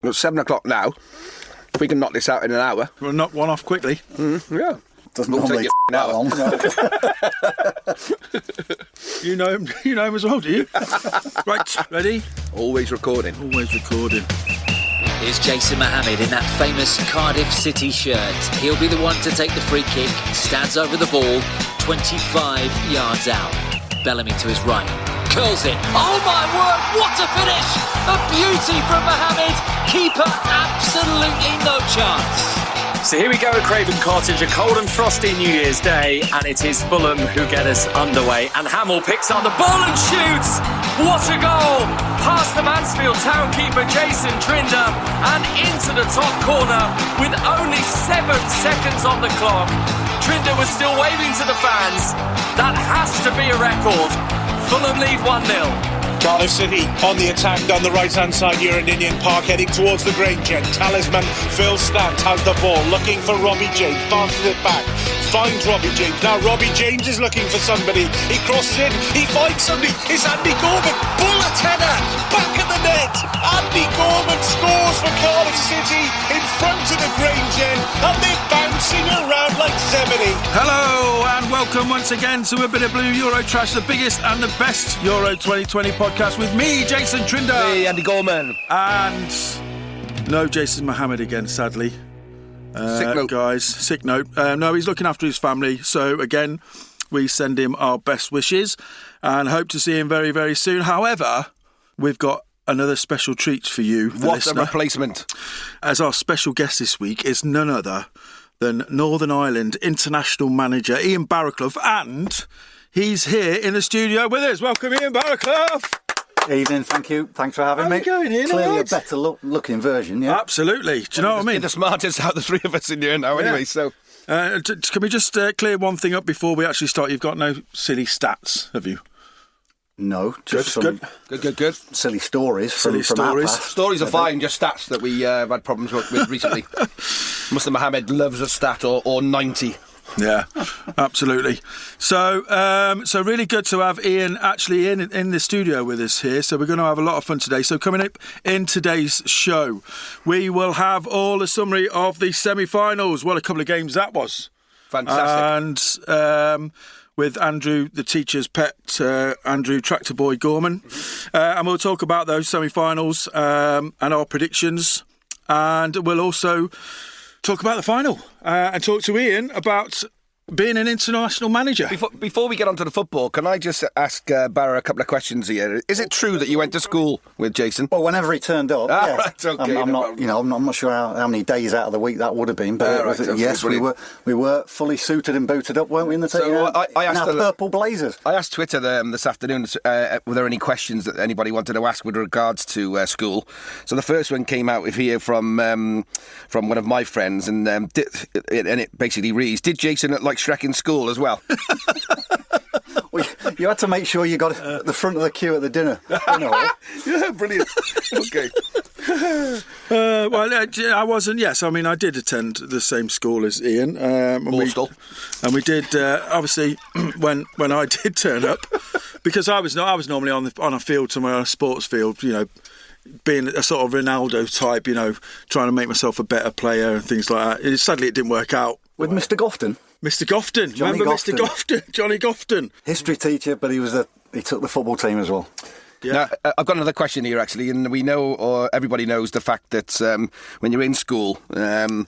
It's 7 o'clock now. If we can knock this out in an hour. We'll knock one off quickly. Yeah. Doesn't normally take that long. You know him as well, do you? Right, ready? Always recording. Always recording. Here's Jason Mohammed in that famous Cardiff City shirt. He'll be the one to take the free kick, stands over the ball, 25 yards out. Bellamy to his right, curls it. Oh my word, what a finish! A beauty from Mohammed. Keeper absolutely no chance. So here we go at Craven Cottage, a cold and frosty New Year's Day, and it is Fulham who get us underway. And Hamill picks up the ball and shoots! What a goal! Past the Mansfield town keeper Jason Trinder and into the top corner with only 7 seconds on the clock. Trinder was still waving to the fans. That has to be a record. Fulham lead 1-0. Cardiff City on the attack down the right-hand side here in Indian Park, heading towards the Grange end. Talisman Phil Stant has the ball, looking for Robbie James, passes it back, finds Robbie James. Now Robbie James is looking for somebody. He crosses in, he finds somebody. It's Andy Gorman, bullet header, back at the net. Andy Gorman scores for Cardiff City in front of the Grange end, and they're bouncing around like Zebedee. Hello and welcome once again to Abitablue Euro Trash, the biggest and the best Euro 2020 podcast with me, Jason Trinder. Hey, Andy Gorman. And no Jason Mohammed again, sadly. Sick note. Guys, sick note. No, he's looking after his family. So again, we send him our best wishes and hope to see him very, very soon. However, we've got another special treat for you, the What listener. a replacement. As our special guest this week is none other than Northern Ireland international manager Ian Baraclough, and he's here in the studio with us. Welcome, Ian Baraclough. Evening, thank you. Thanks for having How me. you going, Ian? Clearly All a right? better looking version, yeah. Absolutely. Do you know what I mean? You're the smartest out of the three of us in here now, anyway, so... Can we just clear one thing up before we actually start? You've got no silly stats, have you? No, just some Good. silly stories Silly from our stories. past. Stories are fine, just stats that we have had problems with recently. Mr. Mohammed loves a stat or 90. Yeah, absolutely. So really good to have Ian actually in the studio with us here. So we're going to have a lot of fun today. So coming up in today's show, we will have all the summary of the semi-finals. What a couple of games that was. Fantastic. And with Andrew, the teacher's pet, Andrew Tractor Boy Gorman. And we'll talk about those semi-finals and our predictions. And we'll also talk about the final and talk to Ian about being an international manager. Before we get onto the football, can I just ask Barra a couple of questions here? Is it true that you went to school with Jason? Well, whenever he turned up, yeah. Right, okay, I'm no not, I'm not sure how many days out of the week that would have been, but Right, okay, yes, brilliant. we were fully suited and booted up, weren't we? In the So, I in asked our purple blazers. I asked Twitter this afternoon, were there any questions that anybody wanted to ask with regards to school? So the first one came out here from one of my friends, and it basically reads, did Jason look like Shrek in school as well? Well, you had to make sure you got at the front of the queue at the dinner. Yeah, brilliant. Okay. I wasn't. Yes, I mean I did attend the same school as Ian. And we did obviously when I did turn up, because I was normally on a field somewhere, on a sports field, being a sort of Ronaldo type, trying to make myself a better player and things like that. Sadly, it didn't work out. With Mr. Gofton. Mr. Gofton, Johnny remember Gofton. Mr. Gofton, Johnny Gofton. History teacher, but he took the football team as well. Yeah. Now, I've got another question here, actually, and we know, or everybody knows, the fact that when you're in school, the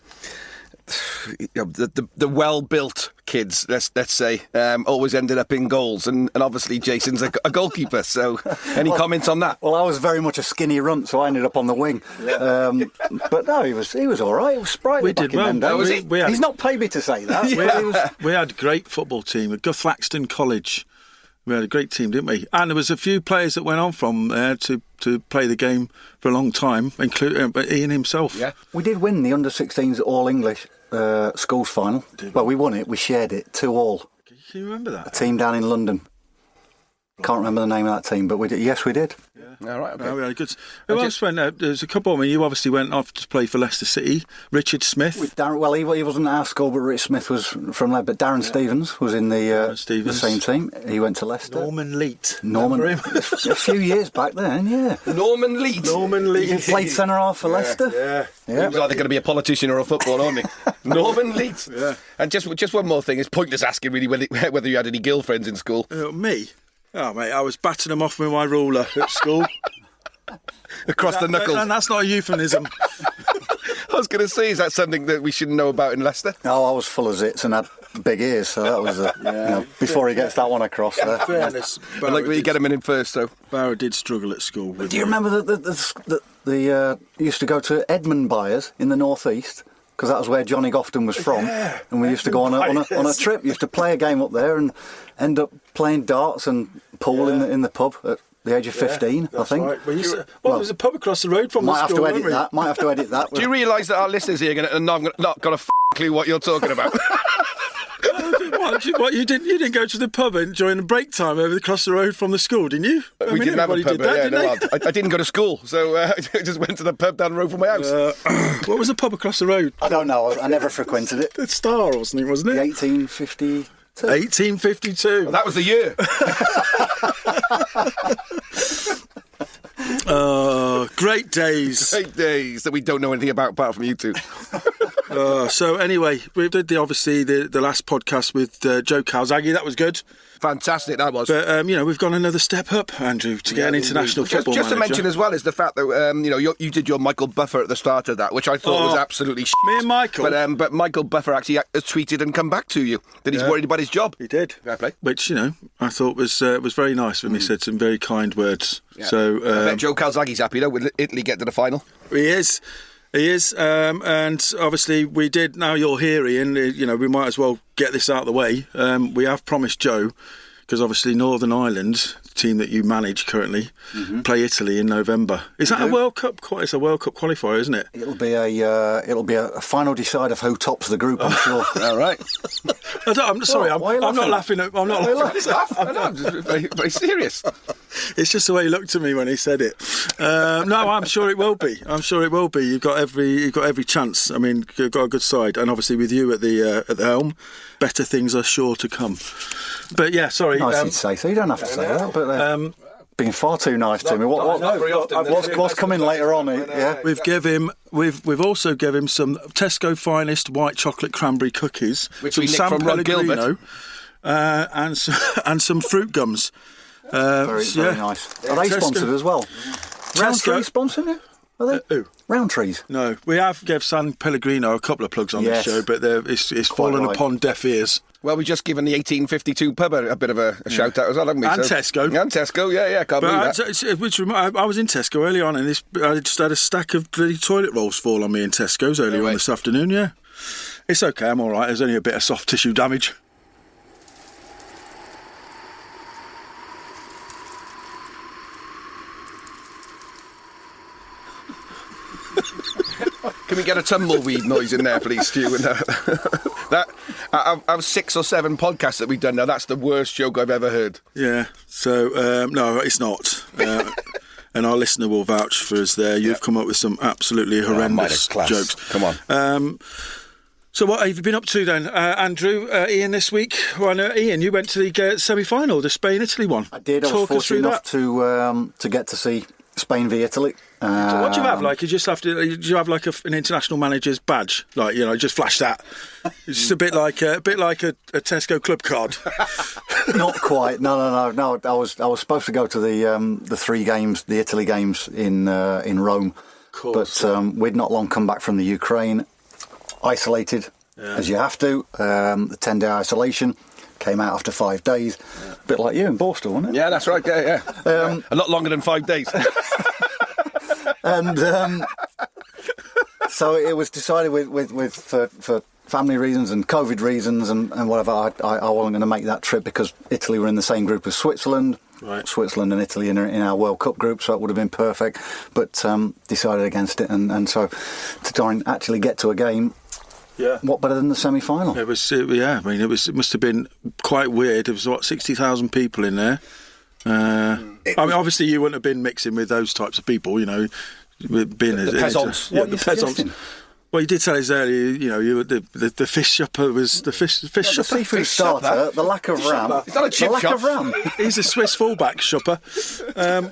well-built kids, let's say, always ended up in goals, and obviously Jason's a goalkeeper. So, any comments on that? Well, I was very much a skinny runt, so I ended up on the wing. But no, he was all right. He was sprightly. We did back in well. them days. He's not paid me to say that. We had a great football team at Guthlaxton College. We had a great team, didn't we? And there was a few players that went on from there to play the game for a long time, including Ian himself. Yeah. We did win the under-16s All-English schools final. Well, we won it. We shared it 2-2. Can you remember that? A team down in London. Can't remember the name of that team, but we did. Yes, we did. All right, okay. No, we had good. Who else went out? There's a couple. I mean, you obviously went off to play for Leicester City. Richard Smith. With Darren, well, he wasn't at our school, but Rich Smith was from there. But Darren Stevens was in the same team. He went to Leicester. Norman Leet. A few years back then, yeah. Norman Leet. He played centre half for Leicester. Yeah. He was either going to be a politician or a footballer, wasn't he? Norman Leet. Yeah. And just one more thing. It's pointless asking really whether you had any girlfriends in school. Me? Oh, mate, I was batting them off with my ruler at school. Across the knuckles. And that's not a euphemism. I was going to say, is that something that we shouldn't know about in Leicester? Oh, I was full of zits and had big ears, so that was before he gets that one across there. Fairness. But like we get him in first, though. Barrow did struggle at school. Do you remember that the used to go to Edmund Byers in the northeast? Because that was where Johnny Gofton was from, and we used to go on a trip. Used to play a game up there and end up playing darts and pool in the pub at the age of 15, I think. Right. There was a pub across the road from the school. Might have to edit that. Do you realise that our listeners here are not got a clue what you're talking about? What you didn't go to the pub during the break time across the road from the school, didn't you? We didn't have a pub. I didn't go to school, so I just went to the pub down the road from my house. What was the pub across the road? I don't know. I never frequented it. The Star or something, wasn't it? The 1852. 1852. Well, that was the year. Great days. Great days that we don't know anything about apart from you two. So anyway, we did the last podcast with Joe Calzaghe. That was good. Fantastic, that was. But we've gone another step up, Andrew, to get an international football just manager. To mention as well is the fact that you did your Michael Buffer at the start of that, which I thought was absolutely shit. Me and Michael. But Michael Buffer actually has tweeted and come back to you that he's worried about his job. He did. Fair play. Which I thought was very nice when he said some very kind words. Yeah. So I bet Joe Calzaghe's happy though. Will Italy get to the final? He is. And obviously we did. Now you're here, Ian. We might as well get this out of the way. We have promised Joe, because obviously Northern Ireland, team that you manage currently, play Italy in November. Is that a World Cup? It's a World Cup qualifier, isn't it? It'll be a final decide of who tops the group, I'm sure. All right. I'm sorry. I'm not laughing. I'm not laughing. I'm just very, very serious. It's just the way he looked at me when he said it. No, I'm sure it will be. You've got every chance. I mean, you've got a good side, and obviously with you at the helm, better things are sure to come. But yeah, sorry. Nice to say so. You don't have to say that, but being far too nice to me. What's coming later on? Yeah, We've also given him some Tesco finest white chocolate cranberry cookies, which we nicked from Rod Gilbert, and some fruit gums. Very nice. Are they sponsored as well? Roundtree sponsoring it? Are they? Roundtrees? No, we have given San Pellegrino a couple of plugs on this show, but it's fallen upon deaf ears. Well, we've just given the 1852 pub a bit of a shout out as well, haven't we? And Tesco. And Tesco, yeah, can't believe that. I was in Tesco early on, and I just had a stack of bloody toilet rolls fall on me in Tesco's earlier on this afternoon, yeah. It's okay, I'm all right. There's only a bit of soft tissue damage. Can we get a tumbleweed noise in there, please, Stu? That out of 6 or 7 podcasts that we've done now, that's the worst joke I've ever heard. Yeah, so, no, it's not. And our listener will vouch for us there. You've come up with some absolutely horrendous jokes. Come on. So what have you been up to then, Andrew? Ian, this week? Well, Ian, you went to the semi-final, the Spain-Italy one. I did. I was fortunate enough to get to see Spain v Italy. So what do you have? Like, do you have like an international manager's badge? Like, just flash that. It's just a bit like a Tesco club card. Not quite. No. I was supposed to go to the 3 games, the Italy games in Rome, but we'd not long come back from the Ukraine, isolated as you have to. The 10-day isolation. Came out after 5 days, a bit like you in Borstal, wasn't it? Yeah, that's right. Yeah. A lot longer than 5 days. And so it was decided for family reasons and COVID reasons and whatever. I wasn't going to make that trip because Italy were in the same group as Switzerland. Right. Switzerland and Italy in our World Cup group, so it would have been perfect. But decided against it, and so to try and actually get to a game. Yeah. What better than the semi-final? It must have been quite weird. There was 60,000 people in there. I mean, obviously you wouldn't have been mixing with those types of people, you know, being the peasants. What the are you peasants. suggesting? Well, you did tell us earlier, you know, you were the fish shopper was the fish The shopper. seafood starter, the lack of ram. It's not a chip the lack shop. of ram. He's a Swiss fullback shopper. A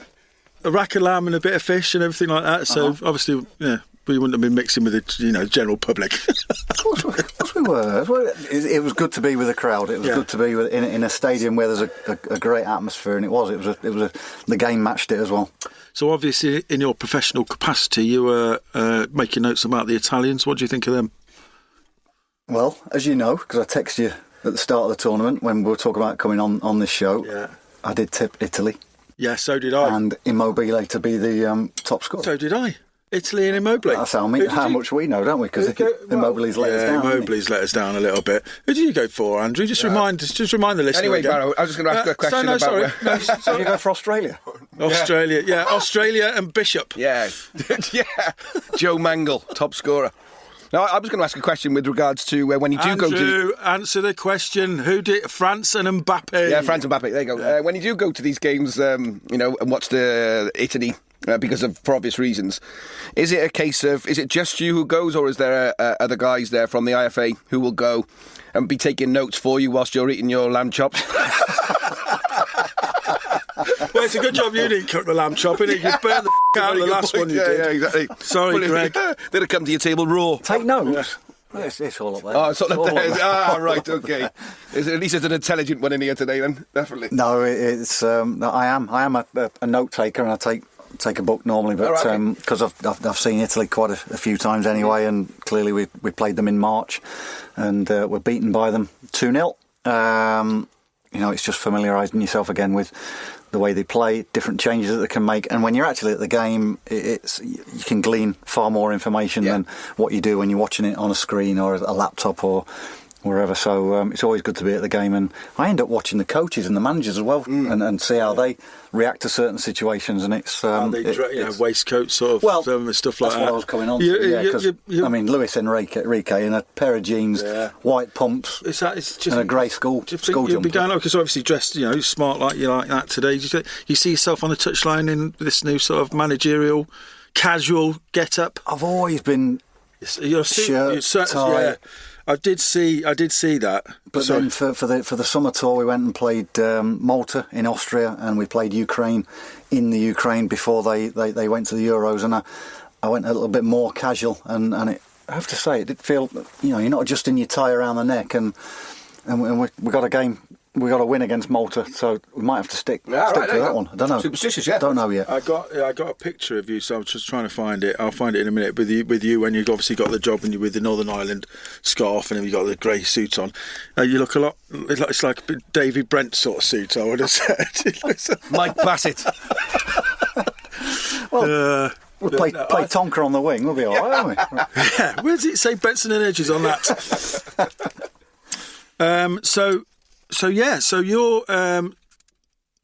rack of lamb and a bit of fish and everything like that. So obviously, yeah, we wouldn't have been mixing with the, you know, general public. Of course we were. It was good to be with a crowd. It was good to be in a stadium where there's a great atmosphere, and it was the game matched it as well. So obviously, in your professional capacity, you were making notes about the Italians. What do you think of them? Well, as you know, because I texted you at the start of the tournament when we were talking about coming on this show, I did tip Italy. Yeah, so did I. And Immobile to be the top scorer. So did I. Italy and Immobile. That's how much we know, don't we? Because Immobile's let us down. Immobile's let us down a little bit. Who did you go for, Andrew? Just remind the listener. Anyway, again. Barrow, I was just going to ask a question about... So you go for Australia? Australia, Australia and Bishop. Yeah, yeah. Joe Mangle, top scorer. Now, I was going to ask a question with regards to when you do go to... Andrew, answer the question. Who did France and Mbappe? Yeah, France and Mbappe, there you go. Yeah. When you do go to these games, you know, and watch the Italy... for obvious reasons. Is it a case of, is it just you who goes, or is there other guys there from the IFA who will go and be taking notes for you whilst you're eating your lamb chops? Well, it's a good job you didn't cook the lamb chop, innit? You burnt the out of the last one you did. Yeah, exactly. Sorry, Greg. They'd have come to your table raw. Take notes. It's all up there. Oh, it's all up there. Ah, right, okay. At least it's an intelligent one in here today, then, definitely. No, it's. I am a note taker, and I take a book normally, but because I've seen Italy quite a few times anyway, and clearly we played them in March, and we're beaten by them 2-0. You know, it's just familiarising yourself again with the way they play, different changes that they can make, and when you're actually at the game, you can glean far more information than what you do when you're watching it on a screen or a laptop or wherever. So it's always good to be at the game, and I end up watching the coaches and the managers as well, and see how they react to certain situations. And it's how they waistcoats, sort of stuff like that. That's what I was coming on to. Because I mean, Luis Enrique in a pair of jeans, white pumps, it's just, and a grey school jumper. You'll be going up because obviously dressed, you know, smart like you like that today. You see yourself on the touchline in this new sort of managerial, casual get up. I've always been shirt, tie. I did see that. But then for the summer tour, we went and played Malta in Austria, and we played Ukraine in the Ukraine before they went to the Euros, and I went a little bit more casual, and I have to say, it did feel, you know, you're not adjusting your tie around the neck, and we got a game. We got a win against Malta, so we might have to stick to that one. I don't know. Superstitious, yeah. Don't know yet. I got a picture of you, so I'm just trying to find it. I'll find it in a minute. With you when you've obviously got the job and you're with the Northern Ireland scarf and then you've got the grey suit on. You look a lot. It's like a David Brent sort of suit, I would have said. Mike Bassett. Well, we'll play Tonka on the wing. We'll be all right, won't we? Yeah. Where does it say Benson and Edges on that? So you're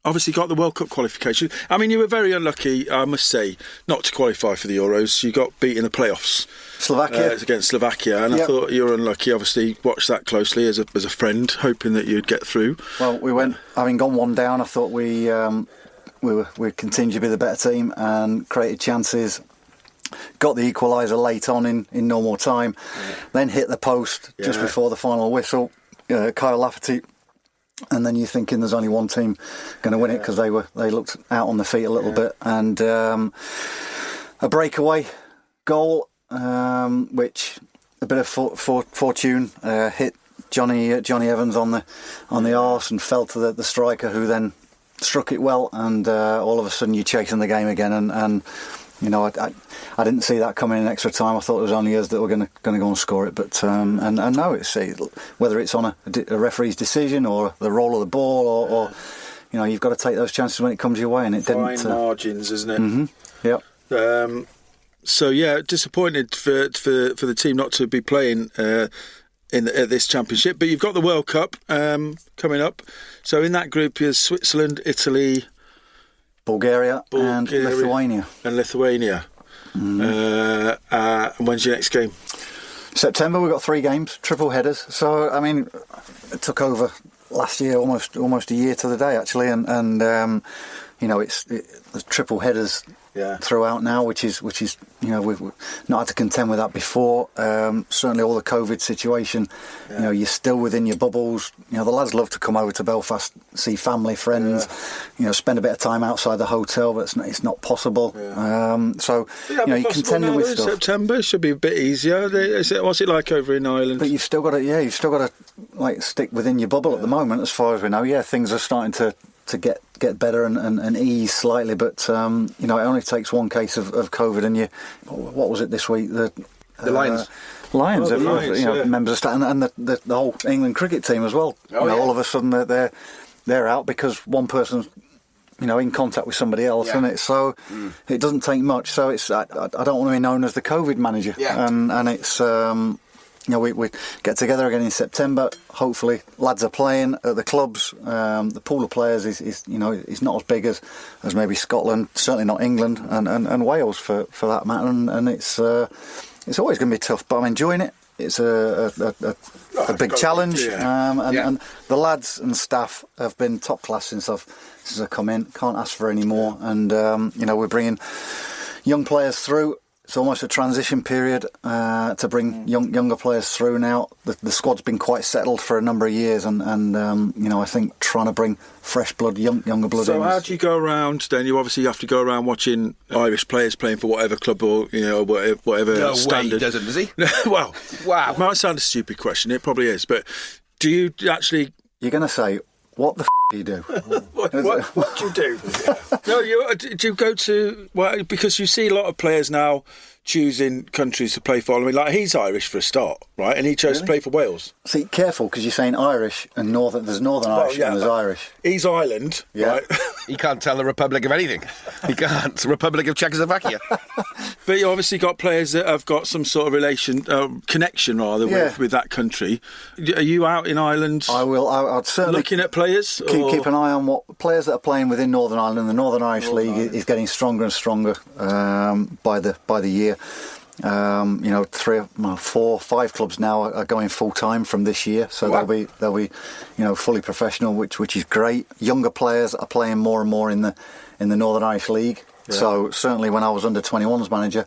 obviously got the World Cup qualification. I mean, you were very unlucky, I must say, not to qualify for the Euros. You got beat in the playoffs. Slovakia. Against Slovakia, and I thought you were unlucky. Obviously, watched that closely as a friend, hoping that you'd get through. Well, we went, having gone one down, I thought we continued to be the better team and created chances. Got the equaliser late on in normal time, then hit the post just before the final whistle. Kyle Lafferty, and then you're thinking there's only one team going to win it because they looked out on their feet a little bit, and a breakaway goal, which a bit of fortune hit Johnny Evans on the arse and fell to the striker, who then struck it well, and all of a sudden you're chasing the game again, and you know, I didn't see that coming in extra time. I thought it was only us that were going to go and score it. But and no, it's whether it's on a referee's decision or the roll of the ball, or you know, you've got to take those chances when it comes your way, and it didn't. Fine margins, isn't it? Mm-hmm. Yep. So yeah, disappointed for the team not to be playing at this championship. But you've got the World Cup coming up. So in that group is Switzerland, Italy, Bulgaria and Lithuania. And when's your next game? September. We've got 3 games, triple headers. So I mean, it took over last year, almost a year to the day actually, and you know, it's triple headers throughout now, which is you know, we've not had to contend with that before. Certainly all the COVID situation, you know, you're still within your bubbles. You know, the lads love to come over to Belfast, see family, friends, you know, spend a bit of time outside the hotel, but it's not possible. So you know, you're contending with stuff. September should be a bit easier. What's it like over in Ireland? But you've still got to like stick within your bubble at the moment, as far as we know. Yeah, things are starting to get better and ease slightly, but you know, it only takes one case of COVID, and what was it this week? The Lions. Lions, the Lions, you know, members of staff, and the whole England cricket team as well. All of a sudden they're out because one person's, you know, in contact with somebody else, and it's so it doesn't take much. So it's I don't want to be known as the COVID manager, and it's. You know, we get together again in September. Hopefully, lads are playing at the clubs. The pool of players is you know, is not as big as maybe Scotland, certainly not England, and Wales for that matter. And it's always going to be tough, but I'm enjoying it. It's a big challenge, and the lads and staff have been top class since I've come in. Can't ask for any more. And you know, we're bringing young players through. It's almost a transition period to bring younger players through now. The squad's been quite settled for a number of years, and you know, I think trying to bring fresh blood, younger blood. So how do you go around then? You obviously have to go around watching Irish players playing for whatever club or, you know, whatever no standard. Way he doesn't, does he? Well, wow. It might sound a stupid question. It probably is, but do you actually? You're going to say, what the do you do? what do you do? No, do you go to? Well, because you see a lot of players now choosing countries to play for. I mean, like, he's Irish for a start, right? And he chose to play for Wales. See, careful, because you're saying Irish and Northern. There's Northern Irish and there's Irish. He's Ireland, right? He can't tell the Republic of anything. He can't. The Republic of Czechoslovakia. But you obviously got players that have got some sort of connection with that country. Are you out in Ireland? I will. I'd certainly looking at players. Keep an eye on what players that are playing within Northern Ireland. The Northern Irish League is getting stronger and stronger by the year. You know, 3, 4, 5 clubs now are going full time from this year, so they'll be you know, fully professional, which is great. Younger players are playing more and more in the Northern Irish League. Yeah. So certainly when I was under 21s manager,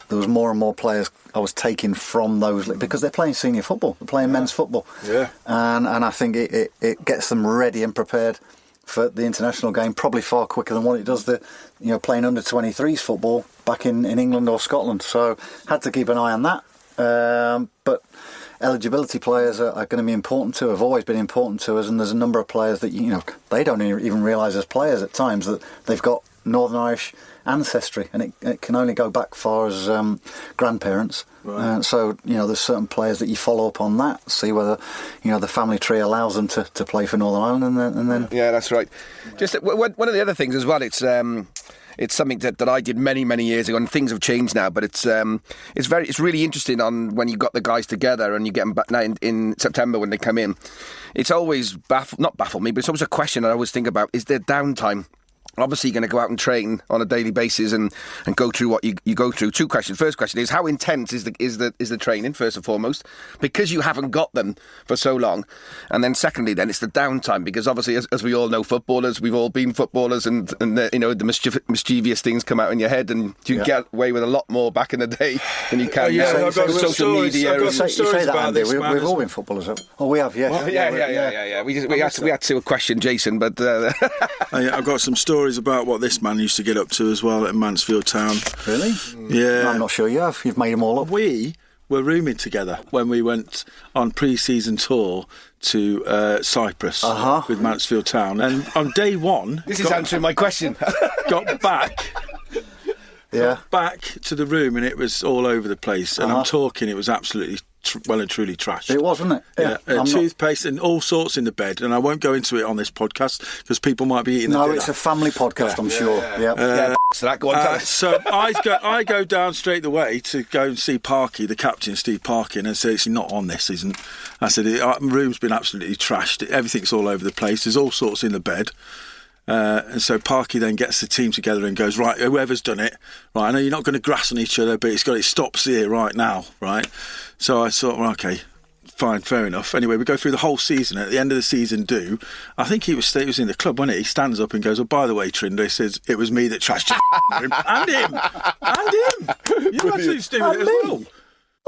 there was more and more players I was taking from those because they're playing senior football, they're playing men's football, and I think it gets them ready and prepared for the international game probably far quicker than what it does playing under 23s football back in England or Scotland. So had to keep an eye on that. But eligibility players are going to be important too, have always been important to us, and there's a number of players that they don't even realise as players at times that they've got Northern Irish ancestry, and it can only go back far as grandparents. Right. So there's certain players that you follow up on that, see whether the family tree allows them to play for Northern Ireland, and then yeah, that's right. Just one of the other things as well, it's something that I did many years ago, and things have changed now. But it's really interesting on when you got the guys together and you get them back now in September when they come in. It's always not baffled me, but it's always a question I always think about: is there downtime? Obviously, you're going to go out and train on a daily basis and go through what you go through. 2 questions. First question is, how intense is the training, first and foremost, because you haven't got them for so long? And then secondly, then it's the downtime, because obviously, as we all know, footballers, we've all been footballers, and the mischievous things come out in your head, and you get away with a lot we back in the day than you can now. Social media. You say that, Andy. We've all been footballers. Oh, we have, yeah. Well, yeah. We had to question Jason, but I've got some stories about what this man used to get up to as well at Mansfield Town. Really? Yeah. I'm not sure you have. You've made them all up. We were rooming together when we went on pre-season tour to Cyprus with Mansfield Town, and on day one, this is answering my question. got back to the room, and it was all over the place. And I'm talking, it was absolutely well and truly trashed. It was, wasn't it? Yeah. Toothpaste and all sorts in the bed, and I won't go into it on this podcast because people might be eating the dinner. It's a family podcast, I'm sure. So that go on. So I go down straight away to go and see Parky, the captain, Steve Parkin, and say it's not on this, isn't? I said the room's been absolutely trashed. Everything's all over the place. There's all sorts in the bed. And so Parky then gets the team together and goes, right, whoever's done it, right, I know you're not going to grass on each other, but it stops here right now, right? So I thought, well, okay, fine, fair enough. Anyway, we go through the whole season. At the end of the season, I think he was in the club, wasn't he? He stands up and goes, "Oh, by the way, Trinder," he says, "it was me that trashed your room." And him. You actually do it as well.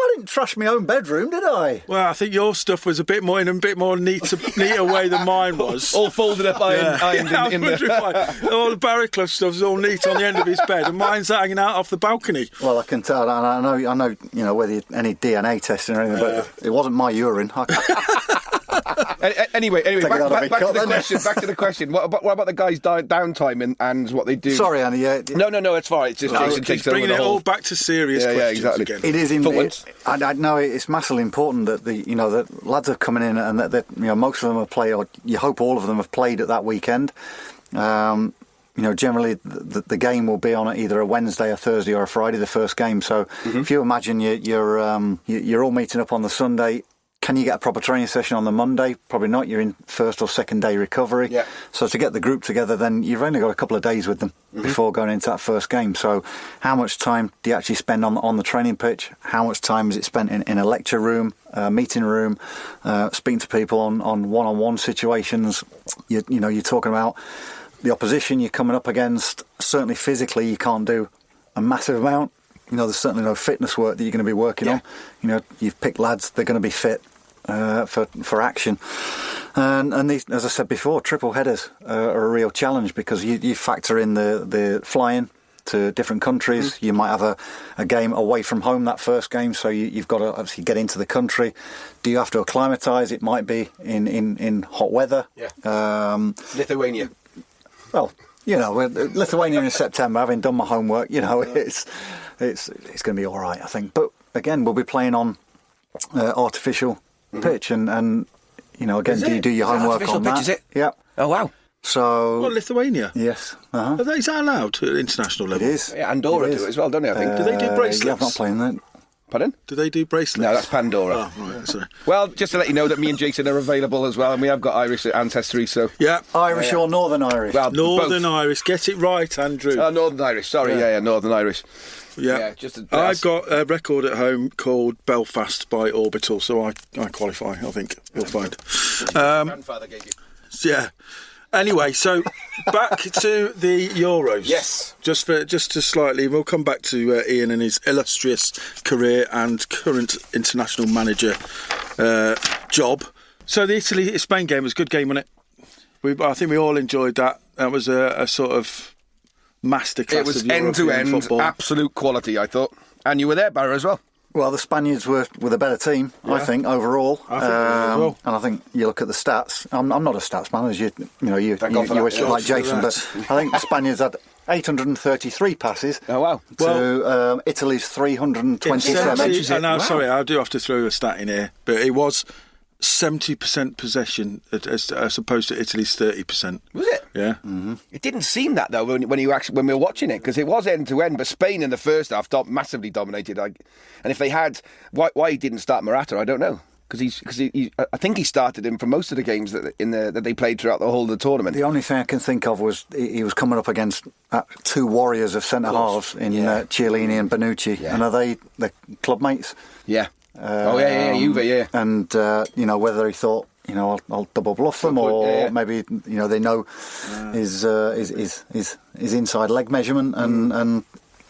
I didn't trash my own bedroom, did I? Well, I think your stuff was a bit more neater way than mine was. All folded up, ironed in the... All the Baraclough stuff is all neat on the end of his bed, and mine's hanging out off the balcony. Well, I can tell. I know. Whether any DNA testing or anything, but it wasn't my urine. Anyway, back to the question. What about the guys' downtime and what they do? Sorry, Andy. No, it's fine. It's just Jason takes over bringing the it whole... all back to serious questions again. It is. I know it's massively important that the lads are coming in and that most of them have played, or you hope all of them have played at that weekend. Generally the game will be on either a Wednesday, a Thursday, or a Friday. The first game. So if you imagine you're all meeting up on the Sunday. Can you get a proper training session on the Monday? Probably not. You're in first or second day recovery. Yeah. So to get the group together, then you've only got a couple of days with them before going into that first game. So how much time do you actually spend on the training pitch? How much time is it spent in a lecture room, meeting room, speaking to people on one-on-one situations? You're talking about the opposition you're coming up against. Certainly physically, you can't do a massive amount. There's certainly no fitness work that you're going to be working on. You've picked lads, they're going to be fit for action. And these, as I said before, triple headers are a real challenge because you factor in the flying to different countries. You might have a game away from home that first game, so you've got to obviously get into the country. Do you have to acclimatise? It might be in hot weather. Yeah. Lithuania. Well, Lithuania in September, having done my homework, it's going to be all right, I think. But again, we'll be playing on artificial pitch, and again, do you do your homework on that? Pitch, is it? Yeah. Oh wow. So. What, Lithuania? Yes. Is that allowed at international level? It is. Yeah, Andorra do it as well, don't they? I think. Do they do bracelets? Yeah, I'm not playing that. Pardon? Do they do bracelets? No, that's Pandora. Oh, right, sorry. Well, just to let you know that me and Jason are available as well, and we have got Irish ancestry, so... Yeah. Irish or Northern Irish? Well, Northern both. Irish. Get it right, Andrew. Northern Irish, sorry. Yeah, Northern Irish. Yeah. I've got a record at home called Belfast by Orbital, so I qualify, I think. You'll find. Grandfather gave you. Yeah. Anyway, so back to the Euros. Yes. Just to slightly, we'll come back to Ian and his illustrious career and current international manager job. So the Italy-Spain game was a good game, wasn't it? I think we all enjoyed that. That was a sort of masterclass. It was of European end-to-end, football. Absolute quality, I thought. And you were there, Barra, as well. Well, the Spaniards were the better team, I think, overall. I think they were as well. And I think you look at the stats. I'm not a stats man, as you wish like Jason, but I think the Spaniards had 833 passes. Oh wow! To Italy's 327. No, sorry, I do have to throw a stat in here, but it was 70% possession as opposed to Italy's 30%. Was it? Yeah. Mm-hmm. It didn't seem that though when we were watching it, because it was end to end. But Spain in the first half massively dominated. And if they had, why he didn't start Morata, I don't know. Because I think he started him for most of the games that they played throughout the whole of the tournament. The only thing I can think of was he was coming up against two warriors of centre halves in Chiellini and Bonucci, and are they the club mates? Yeah. Juve, yeah. And whether he thought, I'll double bluff them, or maybe they know his inside leg measurement, and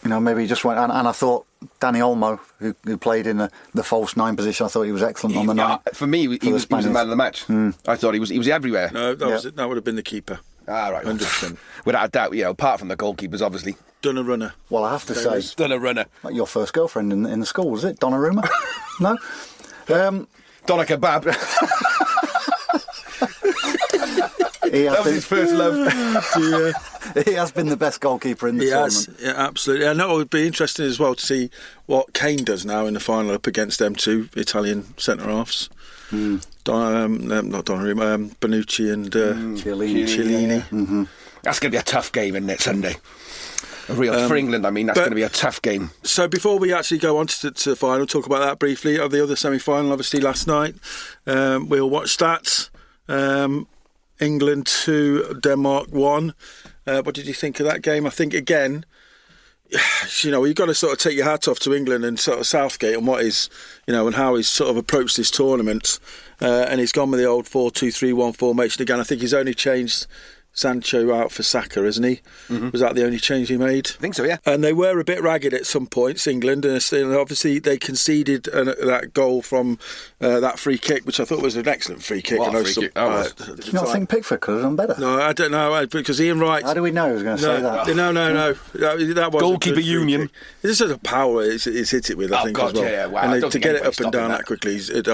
maybe he just went. And I thought Dani Olmo, who played in the false 9 position, I thought he was excellent on the night. For me, he was the man of the match. I thought he was everywhere. No, that would have been the keeper. Ah, right, 100%. Without a doubt. Apart from the goalkeepers, obviously. Donnarumma. Well, I have to say, Donnarumma. Like your first girlfriend in the school, was it? Donnarumma? No? Donna Kebab. That was his first love. He has been the best goalkeeper in the tournament. Yeah, absolutely. I know it would be interesting as well to see what Kane does now in the final up against them two Italian centre-halves. Not Donnarumma, Bonucci and Chiellini. Mm-hmm. That's going to be a tough game, isn't it, Sunday? For England, that's going to be a tough game. So before we actually go on to the final, talk about that briefly. Of the other semi-final, obviously last night, we'll watch stats. England 2, Denmark 1. What did you think of that game? I think, again, you've got to sort of take your hat off to England and sort of Southgate and what is, and how he's sort of approached this tournament. And he's gone with the old 4-2-3-1 formation again. I think he's only changed Sancho out for Saka, isn't he? Mm-hmm. Was that the only change he made? I think so, yeah. And they were a bit ragged at some points, England, and obviously they conceded that goal from that free kick, which I thought was an excellent free kick. What a free kick that was. Do you not think Pickford could have done better? No, I don't know, because Ian Wright... How do we know he was going to say that? No. That was goalkeeper union. This is a power he's hit it with, I think, God, as well. Yeah, wow. And to get it up and down that quickly, it'd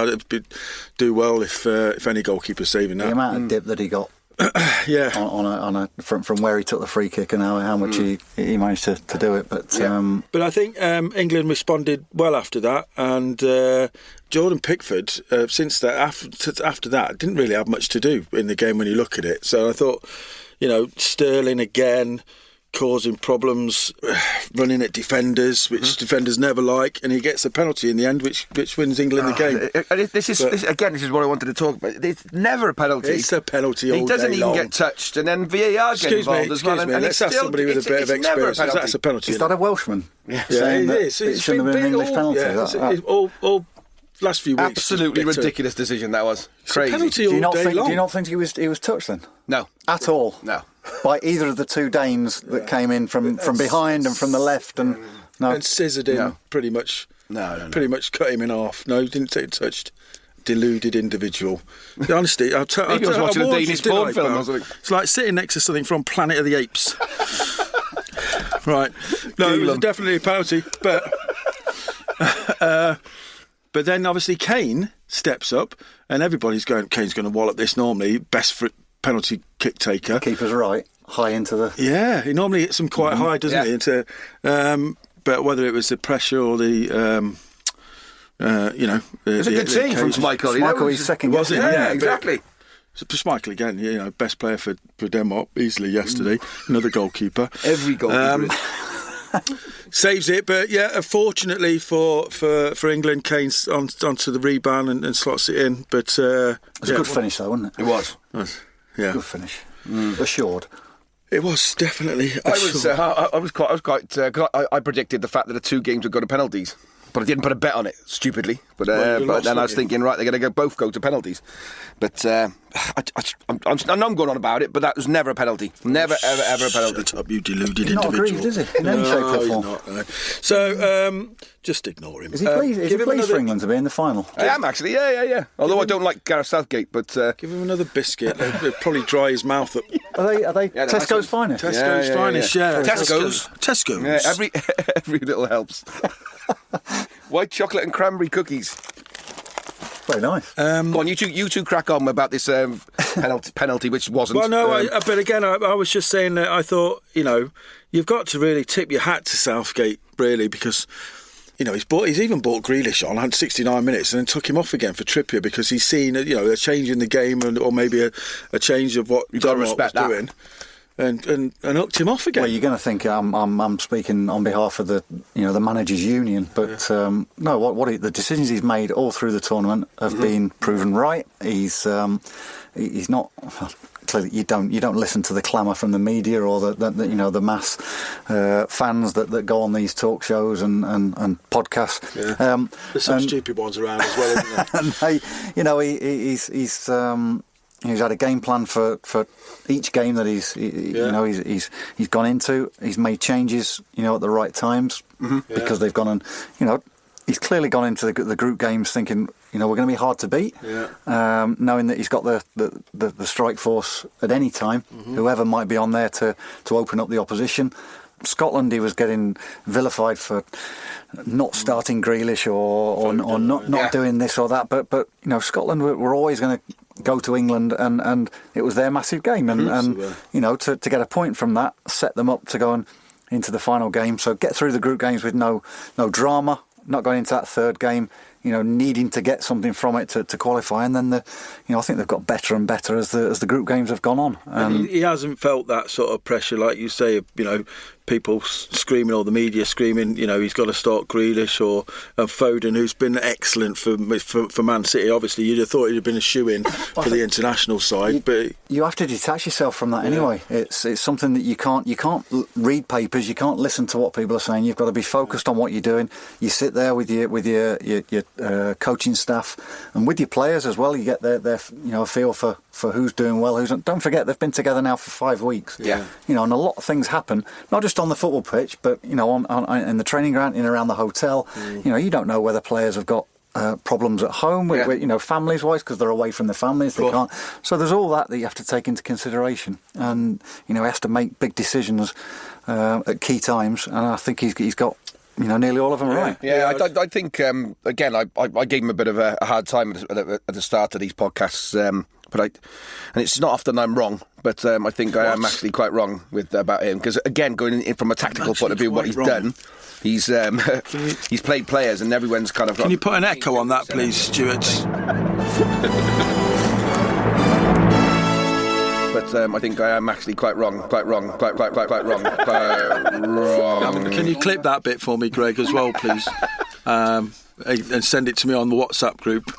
do well if any goalkeeper's saving that. The amount of dip that he got. Yeah, from where he took the free kick and how much he managed to do it, but but I think England responded well after that, and Jordan Pickford since that after that didn't really have much to do in the game when you look at it. So I thought, Sterling again causing problems, running at defenders, which defenders never like, and he gets a penalty in the end, which wins England the game. This is what I wanted to talk about. It's never a penalty. It's a penalty all He doesn't day even long. get touched, and then VAR gets involved as well. And let's ask somebody with a bit of experience. That's a penalty. Is that a Welshman? Yeah, saying it is. It shouldn't have been an English penalty. All last few weeks. Absolutely ridiculous decision that was. Crazy. Penalty do you all day long. Do you not think he was touched then? No. At all? No. By either of the two Danes that came in from behind and from the left, and scissored him pretty much. No. Pretty much cut him in half. No, didn't take it touched. Deluded individual. Honestly, I was watching a Danish porn film or something. It's like sitting next to something from Planet of the Apes. Right. No, it was definitely a penalty, but then obviously Kane steps up, and everybody's going, Kane's going to wallop this normally. Best penalty kick taker. Keeper's right, high into the... Yeah, he normally hits them quite high, doesn't he? But whether it was the pressure or the... it's a good save from Schmeichel. Schmeichel, his second. Was it? Yeah, exactly. Schmeichel again, best player for Denmark easily yesterday. Another goalkeeper. Every goalkeeper saves it, but fortunately for England, Kane's onto the rebound and slots it in. But it was a good finish, though, wasn't it? It was. Yeah, good finish. Assured. It was definitely. I was quite because I predicted the fact that the two games would go to penalties. But I didn't put a bet on it, stupidly. But then I was thinking, right, they're going to both go to penalties. But I know I'm going on about it, but that was never a penalty. Never, ever a penalty. Shut up, you deluded individual. Not aggrieved, is he? In any shape or form? Not, no. So, just ignore him. Is he pleased? Is he pleased for England to be in the final? I am, actually, yeah. Although I don't like Gareth Southgate, but... give him another biscuit. They'll probably dry his mouth up. Are they Tesco's finest? Tesco's finest, yeah. Tesco's. Yeah, every little helps. White chocolate and cranberry cookies. Very nice. Go on, you two crack on about this penalty, which wasn't. Well, no, but again, I was just saying that I thought, you've got to really tip your hat to Southgate, really, because, he's even brought Grealish on, had 69 minutes, and then took him off again for Trippier because he's seen, a change in the game or maybe a change of what Denmark was doing. And hooked him off again. Well, you're going to think I'm speaking on behalf of the the managers' union, but no, the decisions he's made all through the tournament have been proven right. He's not. Clearly, you don't listen to the clamour from the media or the mass fans that go on these talk shows and podcasts. Yeah. There's some stupid ones around as well, isn't there? And he's had a game plan for each game that he's gone into. He's made changes, at the right times because they've gone and he's clearly gone into the group games thinking we're going to be hard to beat, knowing that he's got the strike force at any time, whoever might be on there to open up the opposition. Scotland, he was getting vilified for not starting Grealish or not doing this or that, but Scotland were always going to go to England and it was their massive game and to get a point from that set them up to go into the final game, so get through the group games with no drama, not going into that third game needing to get something from it to qualify, and then I think they've got better and better as the group games have gone on. And he hasn't felt that sort of pressure, like you say, people screaming, or the media screaming, he's got to start Grealish or Foden, who's been excellent for Man City. Obviously, you'd have thought he'd have been a shoe-in for the international side, but you have to detach yourself from that anyway. It's something that you can't read papers, you can't listen to what people are saying. You've got to be focused on what you're doing. You sit there with your coaching staff and with your players as well. You get their feel for who's doing well, who's not. Don't forget, they've been together now for 5 weeks. Yeah. And a lot of things happen, not just on the football pitch, but in the training ground, in around the hotel. You don't know whether players have got problems at home, with families wise, because they're away from their families. They can't. So there's all that you have to take into consideration, and he has to make big decisions at key times. And I think he's got nearly all of them right. Yeah, I think again, I gave him a bit of a hard time at the start of these podcasts. And it's not often I'm wrong, but I think I am actually quite wrong about him, because again, going in from a tactical point of view, what he's done, he's played players, and everyone's kind of. Can you put an echo on that, please, Stuart? But I think I am actually quite wrong. Can you clip that bit for me, Greg, as well, please, and send it to me on the WhatsApp group.